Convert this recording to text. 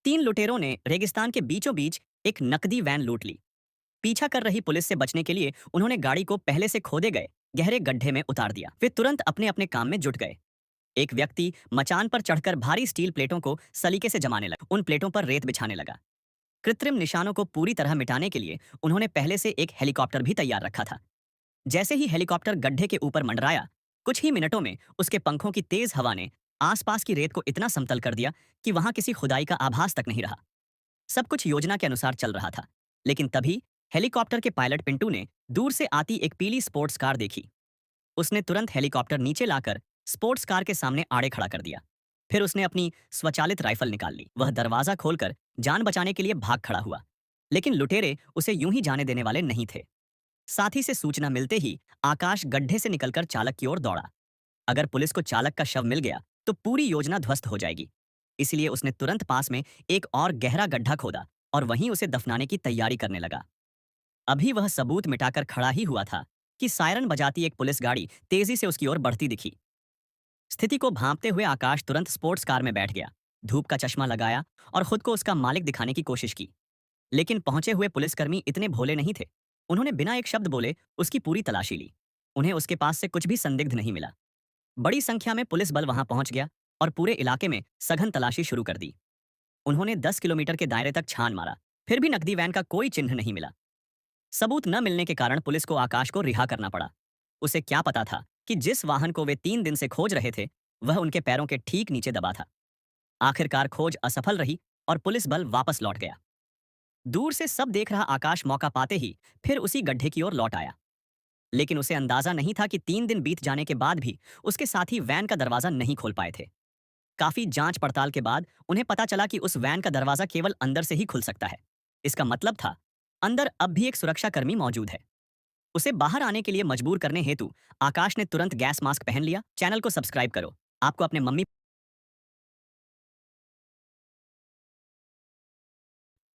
तीन लुटेरों ने रेगिस्तान के बीचों बीच एक नकदी वैन लूट ली। पीछा कर रही पुलिस से बचने के लिए उन्होंने गाड़ी को पहले से खोदे गए गहरे गड्ढे में उतार दिया। वे तुरंत अपने अपने काम में जुट गए। एक व्यक्ति मचान पर चढ़कर भारी स्टील प्लेटों को सलीके से जमाने लगा। उन प्लेटों पर रेत बिछाने लगा। कृत्रिम निशानों को पूरी तरह मिटाने के लिए उन्होंने पहले से एक हेलीकॉप्टर भी तैयार रखा था। जैसे ही हेलीकॉप्टर गड्ढे के ऊपर मंडराया, कुछ ही मिनटों में उसके पंखों की तेज हवा ने आसपास की रेत को इतना समतल कर दिया कि वहां किसी खुदाई का आभास तक नहीं रहा। सब कुछ योजना के अनुसार चल रहा था। लेकिन तभी हेलीकॉप्टर के पायलट पिंटू ने दूर से आती एक पीली स्पोर्ट्स कार देखी। उसने तुरंत हेलीकॉप्टर नीचे लाकर स्पोर्ट्स कार के सामने आड़े खड़ा कर दिया। फिर उसने अपनी स्वचालित राइफल निकाल ली। वह दरवाजा खोलकर जान बचाने के लिए भाग खड़ा हुआ। लेकिन लुटेरे उसे यूं ही जाने देने वाले नहीं थे। साथी से सूचना मिलते ही आकाश गड्ढे से निकलकर चालक की ओर दौड़ा। अगर पुलिस को चालक का शव मिल गया तो पूरी योजना ध्वस्त हो जाएगी। इसलिए उसने तुरंत पास में एक और गहरा गड्ढा खोदा और वहीं उसे दफनाने की तैयारी करने लगा। अभी वह सबूत मिटाकर खड़ा ही हुआ था कि सायरन बजाती एक पुलिस गाड़ी तेजी से उसकी ओर बढ़ती दिखी। स्थिति को भांपते हुए आकाश तुरंत स्पोर्ट्स कार में बैठ गया। धूप का चश्मा लगाया और खुद को उसका मालिक दिखाने की कोशिश की। लेकिन पहुंचे हुए पुलिसकर्मी इतने भोले नहीं थे। उन्होंने बिना एक शब्द बोले उसकी पूरी तलाशी ली। उन्हें उसके पास से कुछ भी संदिग्ध नहीं मिला। बड़ी संख्या में पुलिस बल वहां पहुंच गया और पूरे इलाके में सघन तलाशी शुरू कर दी। उन्होंने 10 किलोमीटर के दायरे तक छान मारा, फिर भी नकदी वैन का कोई चिन्ह नहीं मिला। सबूत न मिलने के कारण पुलिस को आकाश को रिहा करना पड़ा। उसे क्या पता था कि जिस वाहन को वे 3 दिन से खोज रहे थे वह उनके पैरों के ठीक नीचे दबा था। आखिरकार खोज असफल रही और पुलिस बल वापस लौट गया। दूर से सब देख रहा आकाश मौका पाते ही फिर उसी गड्ढे की ओर लौट आया। लेकिन उसे अंदाजा नहीं था कि 3 दिन बीत जाने के बाद भी उसके साथी वैन का दरवाजा नहीं खोल पाए थे। काफी जांच पड़ताल के बाद उन्हें पता चला कि उस वैन का दरवाजा केवल अंदर से ही खुल सकता है। इसका मतलब था अंदर अब भी एक सुरक्षाकर्मी मौजूद है। उसे बाहर आने के लिए मजबूर करने हेतु आकाश ने तुरंत गैस मास्क पहन लिया। चैनल को सब्सक्राइब करो। आपको अपने मम्मी